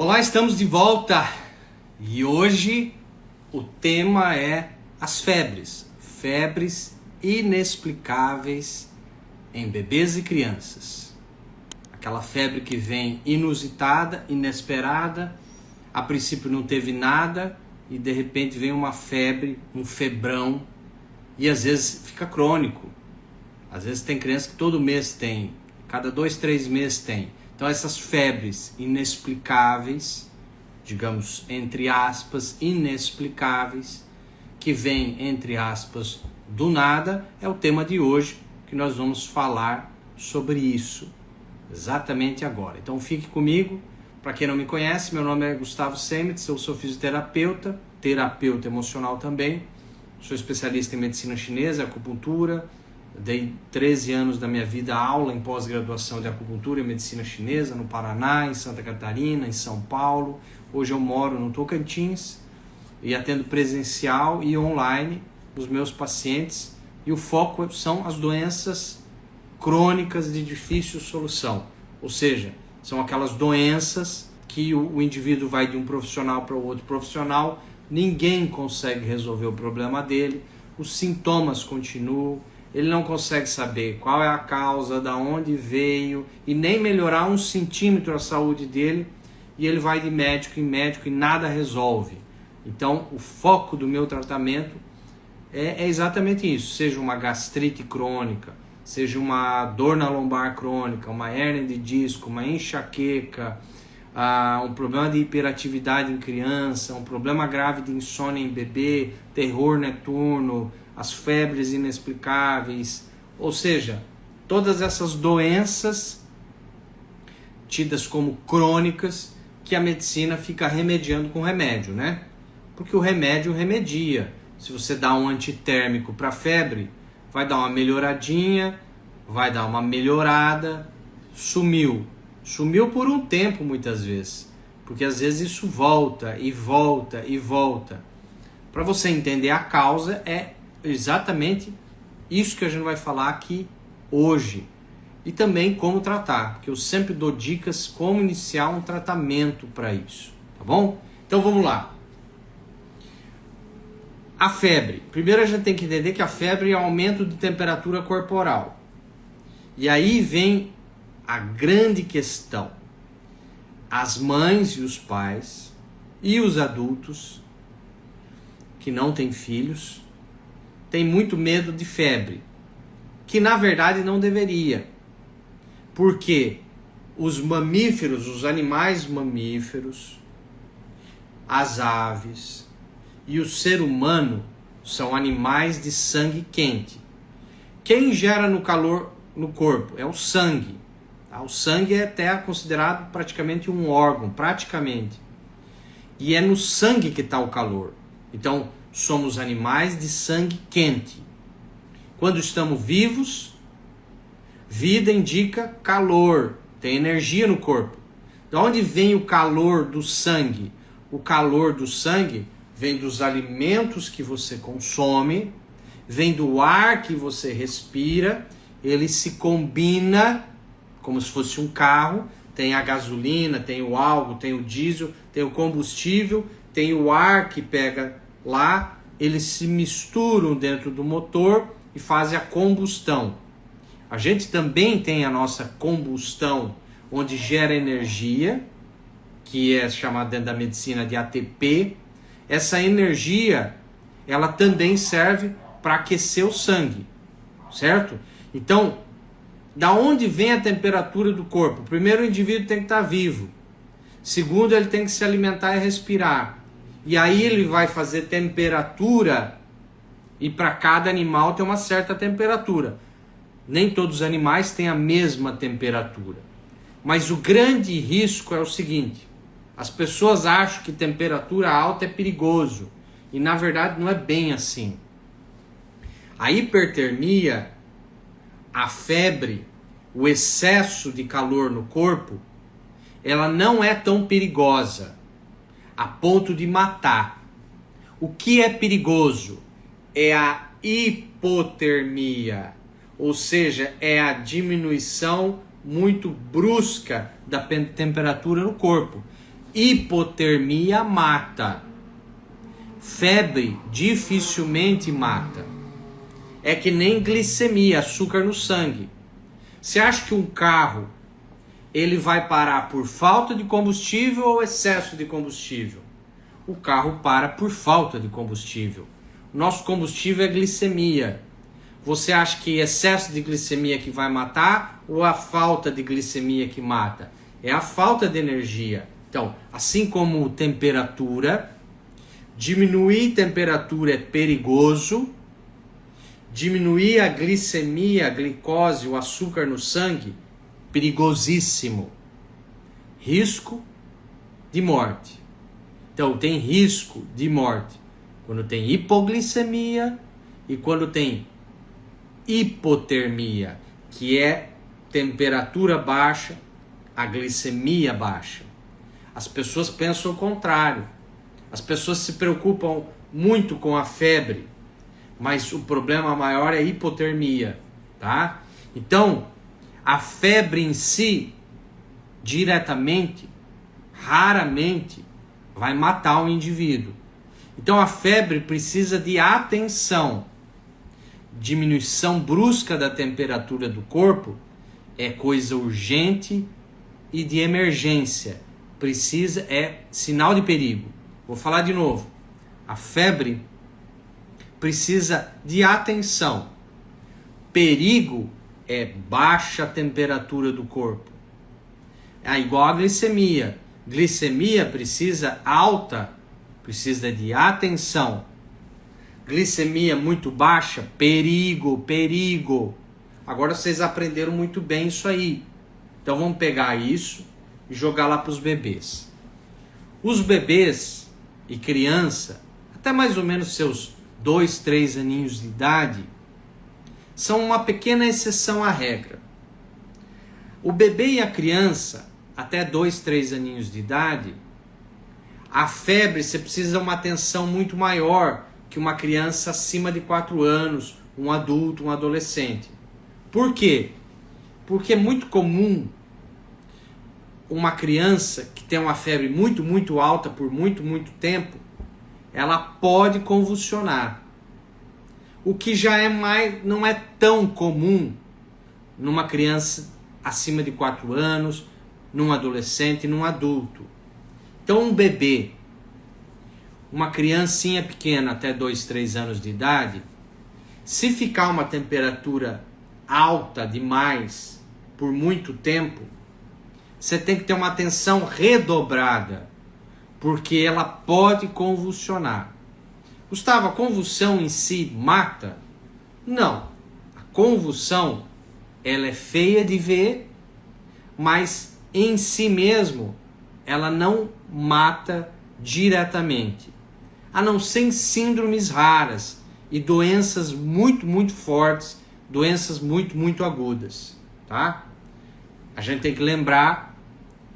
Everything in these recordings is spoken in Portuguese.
Olá, estamos de volta e hoje o tema é as febres inexplicáveis em bebês e crianças. Aquela febre que vem inusitada, inesperada, a princípio não teve nada e de repente vem uma febre, um febrão e às vezes fica crônico. Às vezes tem criança que todo mês tem, cada 2, 3 meses tem. Então essas febres inexplicáveis, digamos, entre aspas, inexplicáveis, que vêm, entre aspas, do nada, é o tema de hoje, que nós vamos falar sobre isso, exatamente agora. Então fique comigo. Para quem não me conhece, meu nome é Gustavo Semitz, eu sou fisioterapeuta, terapeuta emocional também, sou especialista em medicina chinesa, acupuntura. Dei 13 anos da minha vida aula em pós-graduação de acupuntura e medicina chinesa no Paraná, em Santa Catarina, em São Paulo. Hoje eu moro no Tocantins e atendo presencial e online os meus pacientes. E o foco são as doenças crônicas de difícil solução. Ou seja, são aquelas doenças que o indivíduo vai de um profissional para o outro profissional, ninguém consegue resolver o problema dele, os sintomas continuam, ele não consegue saber qual é a causa, da onde veio e nem melhorar 1 centímetro a saúde dele, e ele vai de médico em médico e nada resolve. Então o foco do meu tratamento é exatamente isso, seja uma gastrite crônica, seja uma dor na lombar crônica, uma hérnia de disco, uma enxaqueca, um problema de hiperatividade em criança, um problema grave de insônia em bebê, terror noturno, as febres inexplicáveis, ou seja, todas essas doenças tidas como crônicas que a medicina fica remediando com remédio, né? Porque o remédio remedia. Se você dá um antitérmico para a febre, vai dar uma melhoradinha, vai dar uma melhorada, sumiu. Sumiu por um tempo muitas vezes, porque às vezes isso volta e volta e volta. Para você entender a causa, é exatamente isso que a gente vai falar aqui hoje. E também como tratar, porque eu sempre dou dicas como iniciar um tratamento para isso, tá bom? Então vamos lá. A febre. Primeiro a gente tem que entender que a febre é aumento de temperatura corporal. E aí vem a grande questão. As mães e os pais e os adultos que não têm filhos têm muito medo de febre, que na verdade não deveria. Porque os mamíferos, os animais mamíferos, as aves e o ser humano são animais de sangue quente. Quem gera no calor no corpo é o sangue. O sangue é até considerado praticamente um órgão, praticamente. E é no sangue que está o calor. Então, somos animais de sangue quente. Quando estamos vivos, vida indica calor, tem energia no corpo. De onde vem o calor do sangue? O calor do sangue vem dos alimentos que você consome, vem do ar que você respira, ele se combina como se fosse um carro, tem a gasolina, tem o álcool, tem o diesel, tem o combustível, tem o ar que pega lá, eles se misturam dentro do motor e fazem a combustão. A gente também tem a nossa combustão, onde gera energia, que é chamada dentro da medicina de ATP. Essa energia, ela também serve para aquecer o sangue, certo? Então, da onde vem a temperatura do corpo? Primeiro, o indivíduo tem que estar vivo. Segundo, ele tem que se alimentar e respirar. E aí ele vai fazer temperatura, e para cada animal tem uma certa temperatura. Nem todos os animais têm a mesma temperatura. Mas o grande risco é o seguinte: as pessoas acham que temperatura alta é perigoso. E na verdade não é bem assim. A hipertermia, a febre, o excesso de calor no corpo, ela não é tão perigosa a ponto de matar. O que é perigoso é a hipotermia, ou seja, é a diminuição muito brusca da temperatura no corpo. Hipotermia mata. Febre dificilmente mata. É que nem glicemia, açúcar no sangue. Você acha que um carro ele vai parar por falta de combustível ou excesso de combustível? O carro para por falta de combustível. Nosso combustível é glicemia. Você acha que excesso de glicemia que vai matar ou a falta de glicemia que mata? É a falta de energia. Então, assim como temperatura, diminuir temperatura é perigoso, diminuir a glicemia, a glicose, o açúcar no sangue, perigosíssimo. Risco de morte. Então, tem risco de morte quando tem hipoglicemia e quando tem hipotermia, que é temperatura baixa, a glicemia baixa. As pessoas pensam o contrário. As pessoas se preocupam muito com a febre, mas o problema maior é a hipotermia, tá? Então, a febre em si, diretamente, raramente, vai matar um indivíduo. Então, a febre precisa de atenção. Diminuição brusca da temperatura do corpo é coisa urgente e de emergência. Precisa, é sinal de perigo. Vou falar de novo. A febre precisa de atenção. Perigo é baixa temperatura do corpo. É igual a glicemia. Glicemia precisa alta, precisa de atenção. Glicemia muito baixa, perigo, perigo. Agora vocês aprenderam muito bem isso aí. Então vamos pegar isso e jogar lá para os bebês. Os bebês e criança, até mais ou menos seus 2, 3 aninhos de idade, são uma pequena exceção à regra. O bebê e a criança, até 2, 3 aninhos de idade, a febre você precisa de uma atenção muito maior que uma criança acima de 4 anos, um adulto, um adolescente. Por quê? Porque é muito comum uma criança que tem uma febre muito, muito alta por muito, muito tempo, ela pode convulsionar. O que já não é tão comum numa criança acima de 4 anos, num adolescente, num adulto. Então um bebê, uma criancinha pequena até 2, 3 anos de idade, se ficar uma temperatura alta demais por muito tempo, você tem que ter uma atenção redobrada, porque ela pode convulsionar. Gustavo, a convulsão em si mata? Não. A convulsão, ela é feia de ver, mas em si mesmo, ela não mata diretamente. A não ser em síndromes raras e doenças muito, muito fortes, doenças muito, muito agudas, tá? A gente tem que lembrar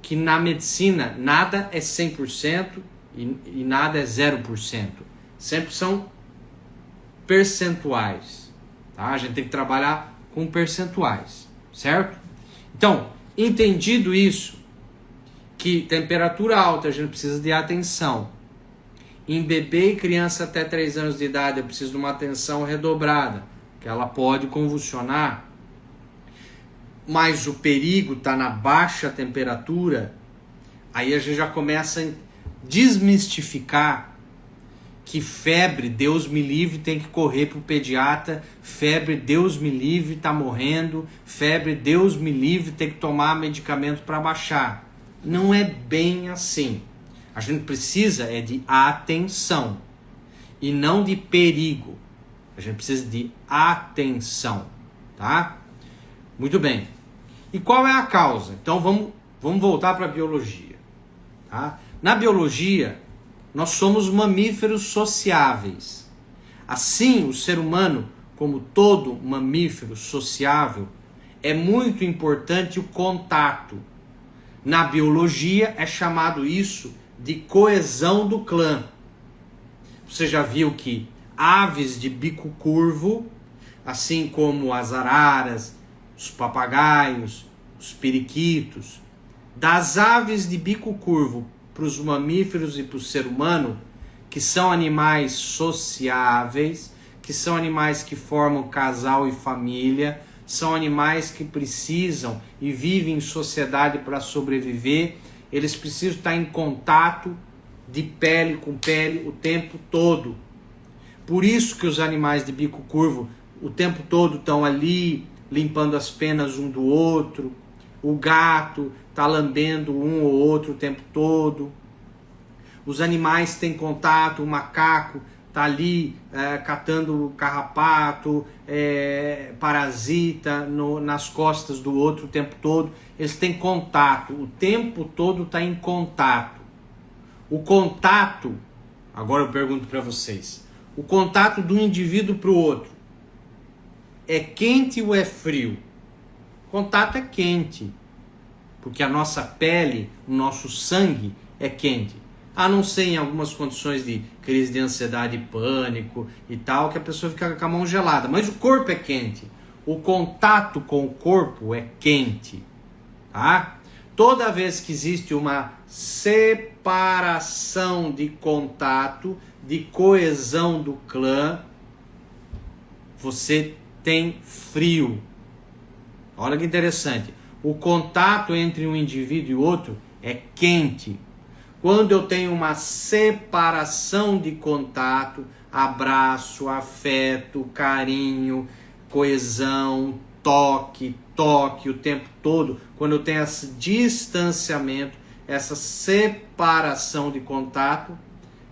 que na medicina nada é 100% e nada é 0%. Sempre são percentuais, tá? A gente tem que trabalhar com percentuais, certo? Então, entendido isso, que temperatura alta a gente precisa de atenção. Em bebê e criança até 3 anos de idade eu preciso de uma atenção redobrada, que ela pode convulsionar, mas o perigo está na baixa temperatura. Aí a gente já começa a desmistificar que febre, Deus me livre, tem que correr para o pediatra, febre, Deus me livre, está morrendo, febre, Deus me livre, tem que tomar medicamento para baixar. Não é bem assim. A gente precisa é de atenção e não de perigo. A gente precisa de atenção, tá? Muito bem. E qual é a causa? Então vamos voltar para a biologia, tá? Na biologia, nós somos mamíferos sociáveis. Assim, o ser humano, como todo mamífero sociável, é muito importante o contato. Na biologia é chamado isso de coesão do clã. Você já viu que aves de bico curvo, assim como as araras, os papagaios, os periquitos, das aves de bico curvo para os mamíferos e para o ser humano, que são animais sociáveis, que são animais que formam casal e família, são animais que precisam e vivem em sociedade para sobreviver, eles precisam estar em contato de pele com pele o tempo todo. Por isso que os animais de bico curvo o tempo todo estão ali limpando as penas um do outro, o gato está lambendo um ou outro o tempo todo, os animais têm contato, o macaco está ali catando carrapato, parasita nas costas do outro o tempo todo. Eles têm contato, o tempo todo está em contato. O contato, agora eu pergunto para vocês, o contato de um indivíduo para o outro é quente ou é frio? O contato é quente, porque a nossa pele, o nosso sangue é quente. A não ser em algumas condições de crise de ansiedade e pânico e tal, que a pessoa fica com a mão gelada. Mas o corpo é quente. O contato com o corpo é quente. Tá? Toda vez que existe uma separação de contato, de coesão do clã, você tem frio. Olha que interessante. O contato entre um indivíduo e outro é quente. Quando eu tenho uma separação de contato, abraço, afeto, carinho, coesão, toque o tempo todo, quando eu tenho esse distanciamento, essa separação de contato,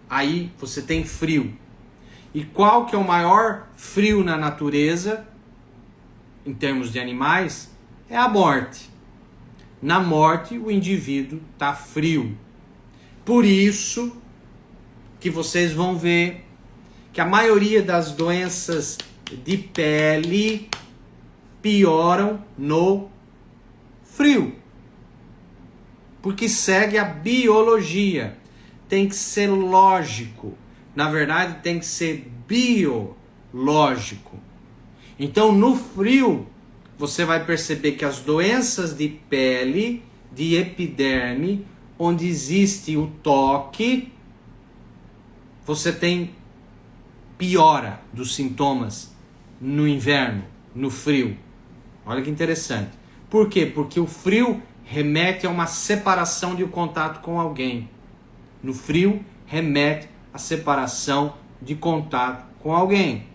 aí você tem frio. E qual que é o maior frio na natureza, em termos de animais? É a morte. Na morte, o indivíduo está frio. Por isso que vocês vão ver que a maioria das doenças de pele pioram no frio. Porque segue a biologia. Tem que ser lógico. Na verdade, tem que ser biológico. Então, no frio, você vai perceber que as doenças de pele, de epiderme, onde existe o toque, você tem piora dos sintomas no inverno, no frio. Olha que interessante. Por quê? Porque o frio remete a uma separação de contato com alguém. No frio, remete a separação de contato com alguém.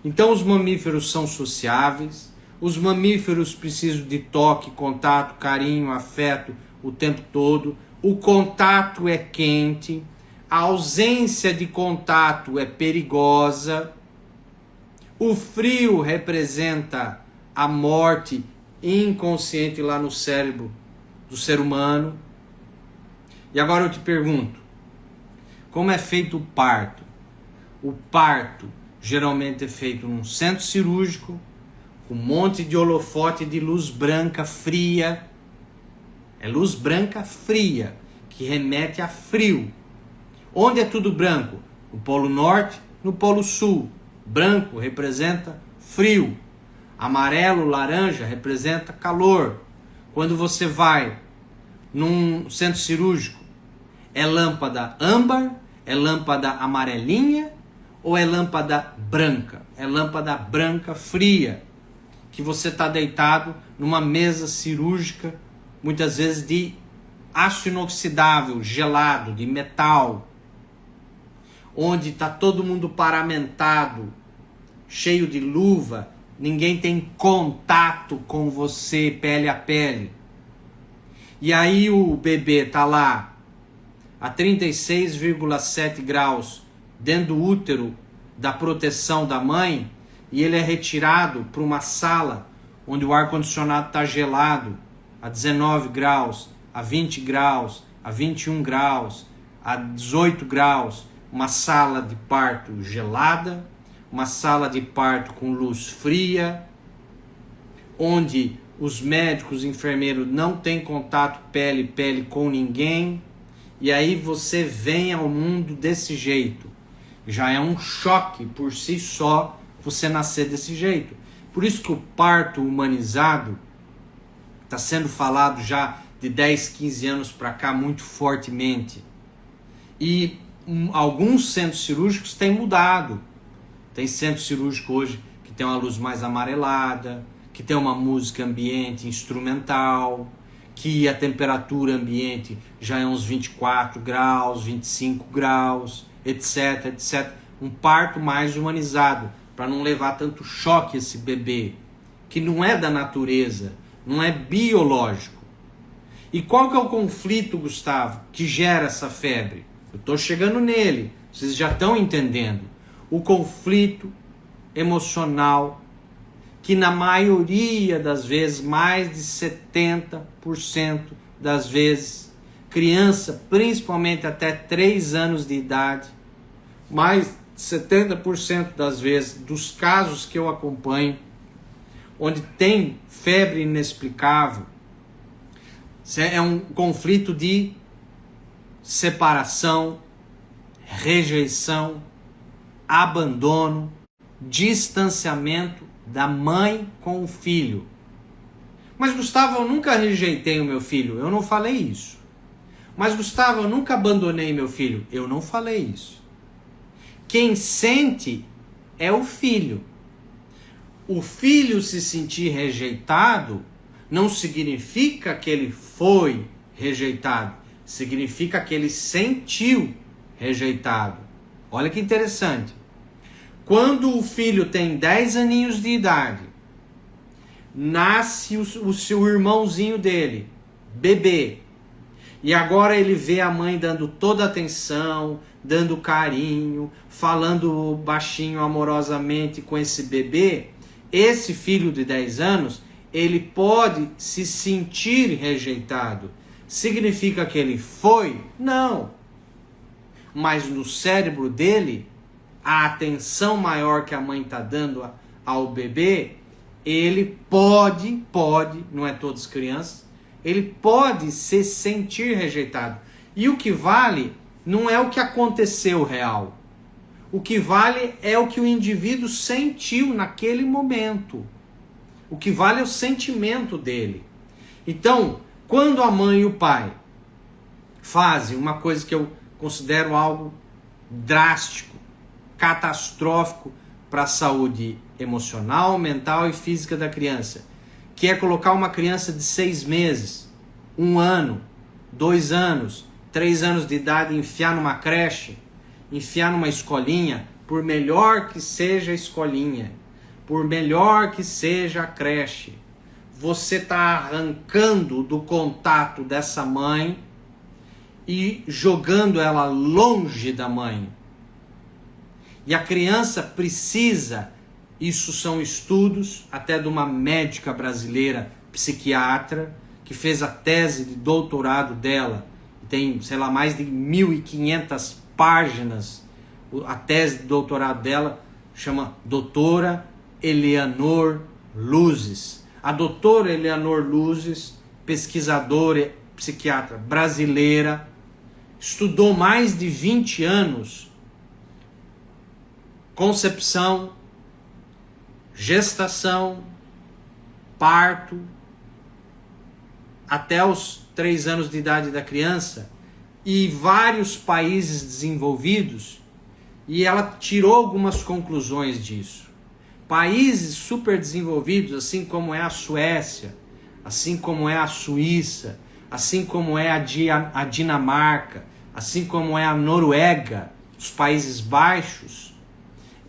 Então os mamíferos são sociáveis, os mamíferos precisam de toque, contato, carinho, afeto o tempo todo. O contato é quente, a ausência de contato é perigosa, o frio representa a morte inconsciente lá no cérebro do ser humano. E agora eu te pergunto, como é feito o parto? O parto geralmente é feito num centro cirúrgico, com um monte de holofote de luz branca fria. É luz branca fria, que remete a frio. Onde é tudo branco? No Polo Norte, no Polo Sul. Branco representa frio. Amarelo, laranja representa calor. Quando você vai num centro cirúrgico, é lâmpada âmbar, é lâmpada amarelinha ou é lâmpada branca? É lâmpada branca fria, que você está deitado numa mesa cirúrgica, muitas vezes de aço inoxidável, gelado, de metal, onde está todo mundo paramentado, cheio de luva, ninguém tem contato com você pele a pele. E aí o bebê está lá a 36,7 graus dentro do útero da proteção da mãe, e ele é retirado para uma sala onde o ar-condicionado está gelado a 19 graus, a 20 graus, a 21 graus, a 18 graus, uma sala de parto gelada, uma sala de parto com luz fria, onde os médicos, os enfermeiros não têm contato pele a pele com ninguém, e aí você vem ao mundo desse jeito. Já é um choque por si só você nascer desse jeito. Por isso que o parto humanizado está sendo falado já de 10, 15 anos para cá muito fortemente. E alguns centros cirúrgicos têm mudado. Tem centro cirúrgico hoje que tem uma luz mais amarelada, que tem uma música ambiente instrumental, que a temperatura ambiente já é uns 24 graus, 25 graus, etc, etc. Um parto mais humanizado, para não levar tanto choque esse bebê, que não é da natureza, não é biológico. E qual que é o conflito, Gustavo, que gera essa febre? Eu estou chegando nele, vocês já estão entendendo. O conflito emocional, que na maioria das vezes, mais de 70% das vezes, criança, principalmente até 3 anos de idade, mais de 70% das vezes, dos casos que eu acompanho, onde tem febre inexplicável, é um conflito de separação, rejeição, abandono, distanciamento da mãe com o filho. Mas Gustavo, eu nunca rejeitei o meu filho. Eu não falei isso. Mas Gustavo, eu nunca abandonei meu filho. Eu não falei isso. Quem sente é o filho. O filho se sentir rejeitado não significa que ele foi rejeitado. Significa que ele sentiu rejeitado. Olha que interessante. Quando o filho tem 10 aninhos de idade, nasce o seu irmãozinho dele, bebê, e agora ele vê a mãe dando toda a atenção, dando carinho, falando baixinho, amorosamente com esse bebê, esse filho de 10 anos, ele pode se sentir rejeitado. Significa que ele foi? Não. Mas no cérebro dele, a atenção maior que a mãe está dando ao bebê, ele pode, não é todas as crianças, ele pode se sentir rejeitado. E o que vale não é o que aconteceu real. O que vale é o que o indivíduo sentiu naquele momento. O que vale é o sentimento dele. Então, quando a mãe e o pai fazem uma coisa que eu considero algo drástico, catastrófico para a saúde emocional, mental e física da criança, que é colocar uma criança de 6 meses, 1 ano, 2 anos, 3 anos de idade, enfiar numa creche, enfiar numa escolinha, por melhor que seja a escolinha, por melhor que seja a creche, você está arrancando do contato dessa mãe e jogando ela longe da mãe. E a criança precisa, isso são estudos até de uma médica brasileira, psiquiatra, que fez a tese de doutorado dela, tem, sei lá, mais de 1.500 páginas, a tese de doutorado dela chama Doutora Eleanor Luzes. A doutora Eleanor Luzes, pesquisadora, psiquiatra brasileira, estudou mais de 20 anos concepção, gestação, parto, até os 3 anos de idade da criança, e vários países desenvolvidos, e ela tirou algumas conclusões disso. Países super desenvolvidos, assim como é a Suécia, assim como é a Suíça, assim como é a Dinamarca, assim como é a Noruega, os Países Baixos.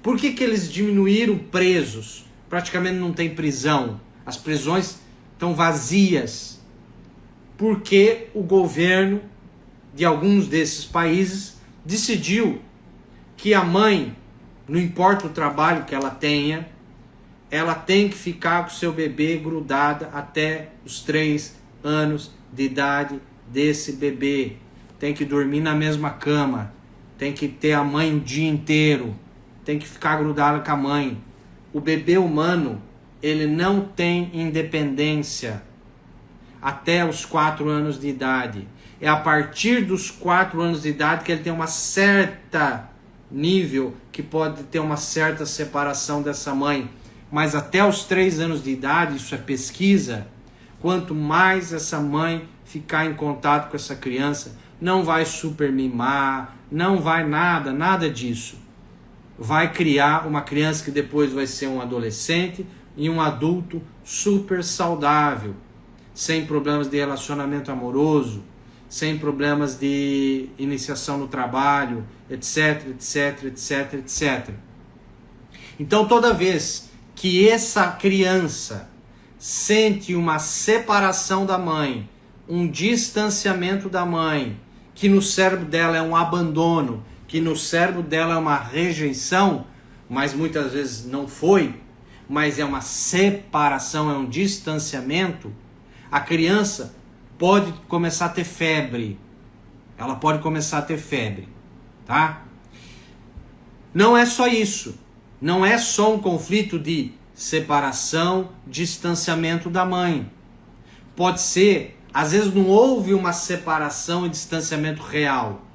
Por que eles diminuíram presos? Praticamente não tem prisão. As prisões estão vazias. Porque o governo de alguns desses países decidiu que a mãe, não importa o trabalho que ela tenha, ela tem que ficar com o seu bebê grudada até os 3 anos de idade desse bebê. Tem que dormir na mesma cama. Tem que ter a mãe o dia inteiro. Tem que ficar grudada com a mãe. O bebê humano, ele não tem independência até os 4 anos de idade. É a partir dos 4 anos de idade que ele tem uma certa nível, que pode ter uma certa separação dessa mãe. Mas até os 3 anos de idade, isso é pesquisa, quanto mais essa mãe ficar em contato com essa criança, não vai super mimar, não vai nada disso. Vai criar uma criança que depois vai ser um adolescente e um adulto super saudável, sem problemas de relacionamento amoroso, sem problemas de iniciação no trabalho, etc, etc, etc, etc. Então, toda vez que essa criança sente uma separação da mãe, um distanciamento da mãe, que no cérebro dela é um abandono, que no cérebro dela é uma rejeição, mas muitas vezes não foi, mas é uma separação, é um distanciamento, a criança pode começar a ter febre. Ela pode começar a ter febre, tá? Não é só isso. Não é só um conflito de separação, distanciamento da mãe. Pode ser, às vezes não houve uma separação e distanciamento real.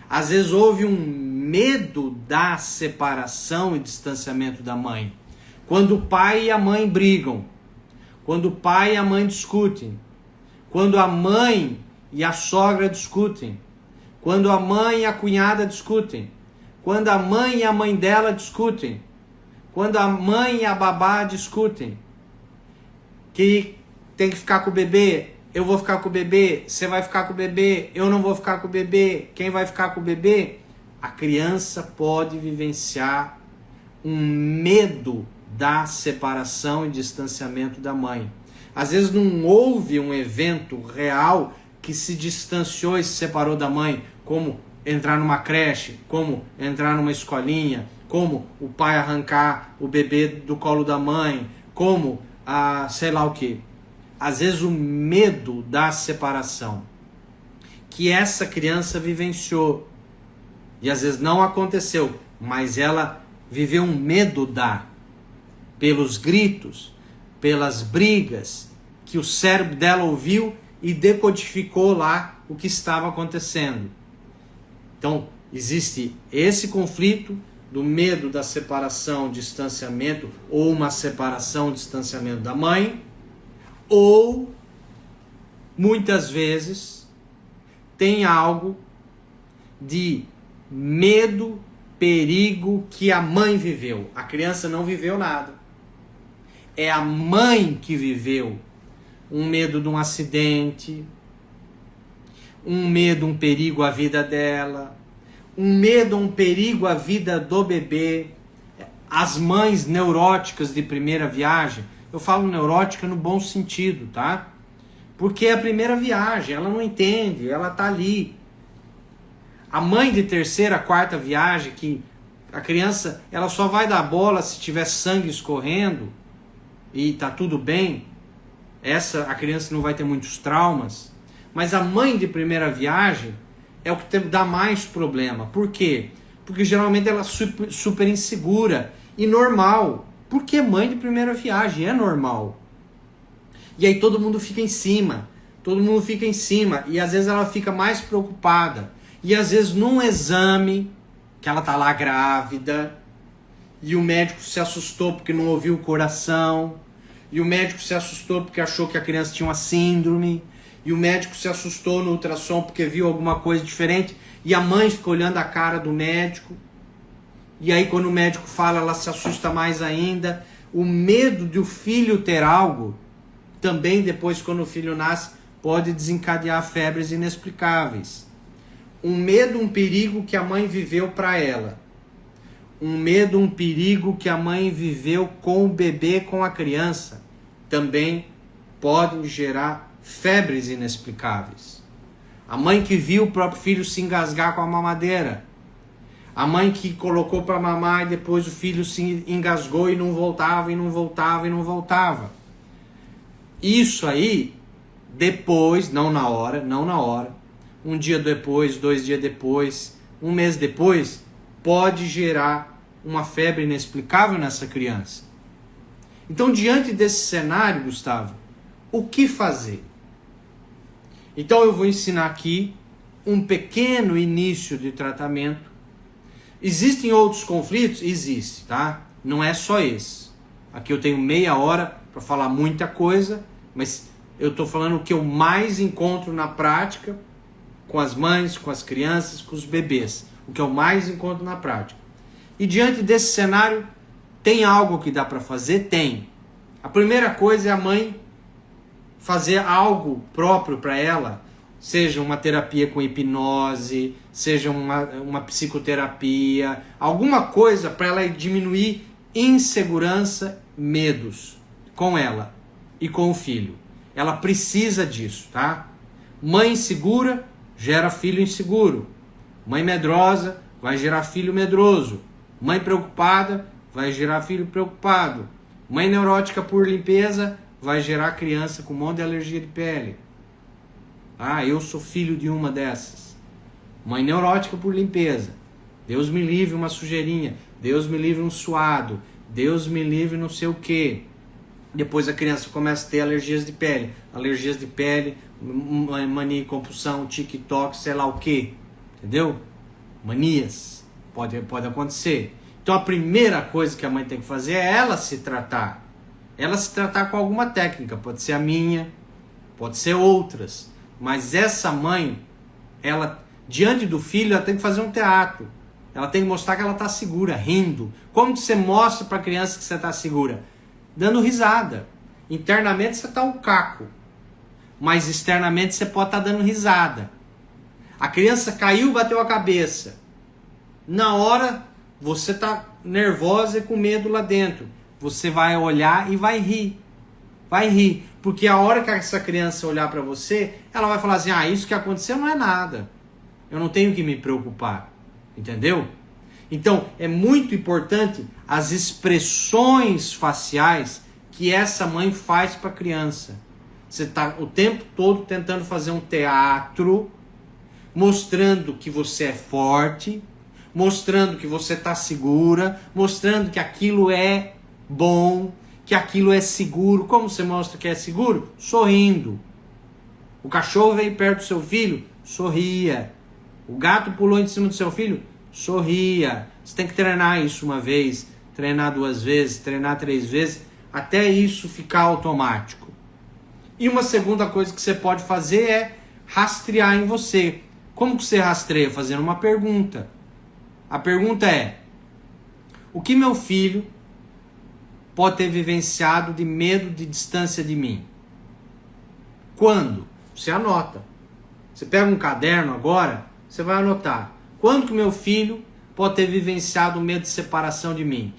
Às vezes houve um medo da separação e distanciamento da mãe. Quando o pai e a mãe brigam, quando o pai e a mãe discutem, quando a mãe e a sogra discutem, quando a mãe e a cunhada discutem, quando a mãe e a mãe dela discutem, quando a mãe e a babá discutem, que tem que ficar com o bebê, eu vou ficar com o bebê, você vai ficar com o bebê, eu não vou ficar com o bebê, quem vai ficar com o bebê? A criança pode vivenciar um medo da separação e distanciamento da mãe. Às vezes não houve um evento real que se distanciou e se separou da mãe, como entrar numa creche, como entrar numa escolinha, como o pai arrancar o bebê do colo da mãe, como sei lá o que. Às vezes o medo da separação que essa criança vivenciou, e às vezes não aconteceu, mas ela viveu um medo pelos gritos, pelas brigas, que o cérebro dela ouviu e decodificou lá o que estava acontecendo. Então, existe esse conflito do medo da separação, distanciamento, ou uma separação, distanciamento da mãe, ou, muitas vezes, tem algo de medo, perigo que a mãe viveu. A criança não viveu nada. É a mãe que viveu um medo de um acidente, um medo, um perigo à vida dela, um medo, um perigo à vida do bebê. As mães neuróticas de primeira viagem, eu falo neurótica no bom sentido, tá? Porque é a primeira viagem, ela não entende, ela tá ali. A mãe de terceira, quarta viagem, que a criança, ela só vai dar bola se tiver sangue escorrendo e tá tudo bem, a criança não vai ter muitos traumas. Mas a mãe de primeira viagem é o que dá mais problema. Por quê? Porque geralmente ela é super insegura e normal. Porque mãe de primeira viagem é normal. E aí todo mundo fica em cima. E às vezes ela fica mais preocupada. E às vezes num exame, que ela tá lá grávida, e o médico se assustou porque não ouviu o coração, e o médico se assustou porque achou que a criança tinha uma síndrome, e o médico se assustou no ultrassom porque viu alguma coisa diferente, e a mãe fica olhando a cara do médico, e aí quando o médico fala, ela se assusta mais ainda. O medo de o filho ter algo, também depois quando o filho nasce, pode desencadear febres inexplicáveis. Um medo, um perigo que a mãe viveu para ela. Um medo, um perigo que a mãe viveu com o bebê, com a criança, também podem gerar febres inexplicáveis. A mãe que viu o próprio filho se engasgar com a mamadeira. A mãe que colocou para mamar e depois o filho se engasgou e não voltava, e não voltava, e não voltava. Isso aí, depois, não na hora, um dia depois, 2 dias depois, um mês depois, pode gerar uma febre inexplicável nessa criança. Então, diante desse cenário, Gustavo, o que fazer? Então, eu vou ensinar aqui um pequeno início de tratamento. Existem outros conflitos? Existe, tá? Não é só esse. Aqui eu tenho meia hora para falar muita coisa, mas eu estou falando o que eu mais encontro na prática com as mães, com as crianças, com os bebês, o que eu mais encontro na prática. E diante desse cenário, tem algo que dá para fazer? Tem. A primeira coisa é a mãe fazer algo próprio para ela, seja uma terapia com hipnose, seja uma psicoterapia, alguma coisa para ela diminuir insegurança, medos com ela e com o filho. Ela precisa disso, tá? Mãe insegura gera filho inseguro. Mãe medrosa vai gerar filho medroso. Mãe preocupada vai gerar filho preocupado. Mãe neurótica por limpeza vai gerar criança com um monte de alergia de pele. Ah, eu sou filho de uma dessas. Mãe neurótica por limpeza. Deus me livre uma sujeirinha. Deus me livre um suado. Deus me livre não sei o quê. Depois a criança começa a ter alergias de pele. Alergias de pele, mania e compulsão, TikTok, sei lá o quê. Entendeu? Manias. Pode acontecer. Então a primeira coisa que a mãe tem que fazer é ela se tratar. Ela se tratar com alguma técnica. Pode ser a minha, pode ser outras. Mas essa mãe, ela, diante do filho, ela tem que fazer um teatro. Ela tem que mostrar que ela está segura, rindo. Como que você mostra para a criança que você está segura? Dando risada. Internamente você está um caco. Mas externamente você pode estar dando risada. A criança caiu, bateu a cabeça. Na hora, você está nervosa e com medo lá dentro. Você vai olhar e vai rir. Vai rir. Porque a hora que essa criança olhar para você, ela vai falar assim, isso que aconteceu não é nada. Eu não tenho que me preocupar. Entendeu? Então, é muito importante as expressões faciais que essa mãe faz para a criança. Você está o tempo todo tentando fazer um teatro, mostrando que você é forte, mostrando que você está segura, mostrando que aquilo é bom, que aquilo é seguro. Como você mostra que é seguro? Sorrindo. O cachorro veio perto do seu filho, sorria. O gato pulou em cima do seu filho, sorria. Você tem que treinar isso uma vez, treinar 2 vezes, treinar 3 vezes, até isso ficar automático. E uma segunda coisa que você pode fazer é rastrear em você. Como que você rastreia? Fazendo uma pergunta. A pergunta é: o que meu filho pode ter vivenciado de medo de distância de mim? Quando? Você anota. Você pega um caderno agora, você vai anotar. Quando que meu filho pode ter vivenciado o medo de separação de mim?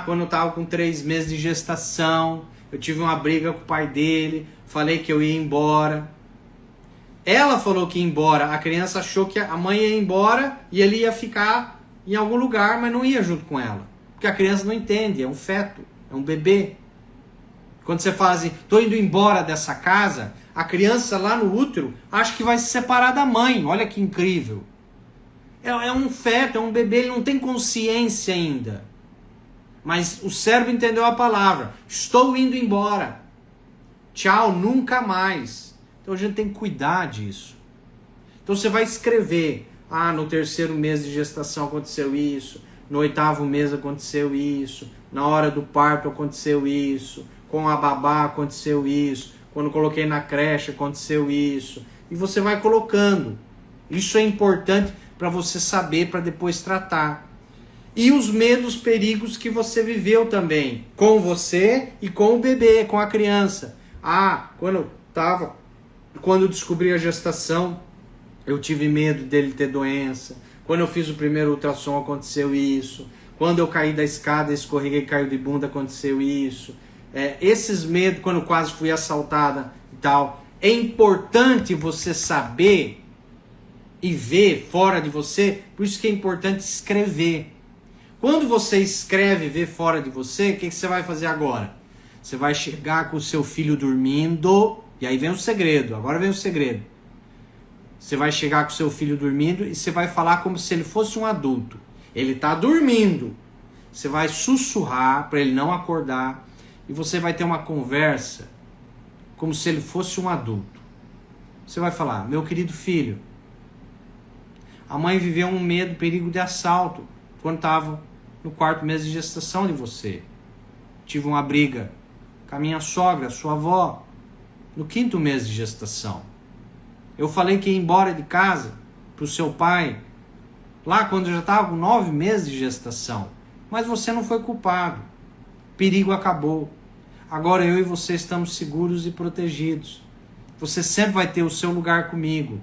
Quando eu estava com 3 meses de gestação, eu tive uma briga com o pai dele, falei que eu ia embora. Ela falou que ia embora, a criança achou que a mãe ia embora e ele ia ficar em algum lugar, mas não ia junto com ela. Porque a criança não entende, é um feto, é um bebê. Quando você fala assim, estou indo embora dessa casa, a criança lá no útero acha que vai se separar da mãe. Olha que incrível. É um feto, é um bebê, ele não tem consciência ainda. Mas o cérebro entendeu a palavra. Estou indo embora. Tchau, nunca mais. Então a gente tem que cuidar disso. Então você vai escrever. No 3º mês de gestação aconteceu isso. No 8º mês aconteceu isso. Na hora do parto aconteceu isso. Com a babá aconteceu isso. Quando coloquei na creche aconteceu isso. E você vai colocando. Isso é importante para você saber, para depois tratar. E os medos, perigos que você viveu também. Com você e com o bebê, com a criança. Quando eu descobri a gestação, eu tive medo dele ter doença. Quando eu fiz o primeiro ultrassom, aconteceu isso. Quando eu caí da escada, escorreguei e caiu de bunda, aconteceu isso. Esses medos, quando eu quase fui assaltada e tal. É importante você saber e ver fora de você. Por isso que é importante escrever. Quando você escreve e vê fora de você, o que você vai fazer agora? Você vai chegar com o seu filho dormindo. E aí vem o segredo. Agora vem o segredo. Você vai chegar com o seu filho dormindo e você vai falar como se ele fosse um adulto. Ele está dormindo. Você vai sussurrar para ele não acordar. E você vai ter uma conversa como se ele fosse um adulto. Você vai falar: meu querido filho, a mãe viveu um medo, perigo de assalto quando estava no 4º mês de gestação de você. Tive uma briga com a minha sogra, sua avó, no 5º mês de gestação. Eu falei que ia embora de casa para o seu pai, lá quando eu já estava com 9 meses de gestação. Mas você não foi culpado. Perigo acabou. Agora eu e você estamos seguros e protegidos. Você sempre vai ter o seu lugar comigo.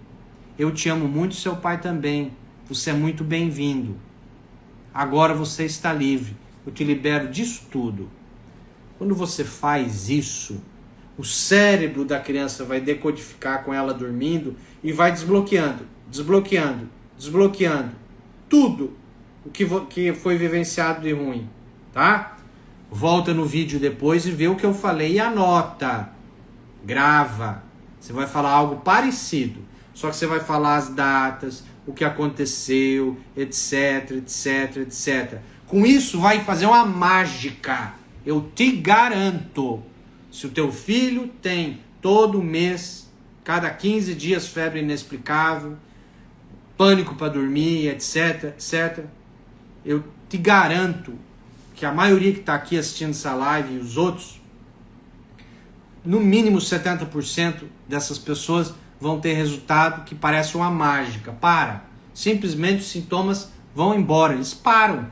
Eu te amo muito, seu pai também. Você é muito bem-vindo. Agora você está livre. Eu te libero disso tudo. Quando você faz isso, o cérebro da criança vai decodificar com ela dormindo e vai desbloqueando tudo o que foi vivenciado de ruim, tá? Volta no vídeo depois e vê o que eu falei e anota, grava. Você vai falar algo parecido, só que você vai falar as datas, o que aconteceu, etc, etc, etc. Com isso vai fazer uma mágica. Eu te garanto. Se o teu filho tem todo mês, cada 15 dias, febre inexplicável, pânico para dormir, etc, etc, eu te garanto que a maioria que está aqui assistindo essa live e os outros, no mínimo 70% dessas pessoas vão ter resultado que parece uma mágica. Simplesmente os sintomas vão embora. Eles param.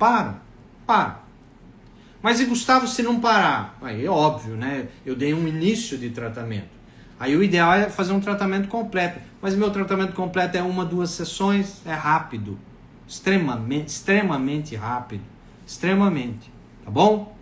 Mas e Gustavo, se não parar? Aí é óbvio, né? Eu dei um início de tratamento. Aí o ideal é fazer um tratamento completo. Mas meu tratamento completo é 1, 2 sessões, é rápido. Extremamente rápido. Extremamente. Tá bom?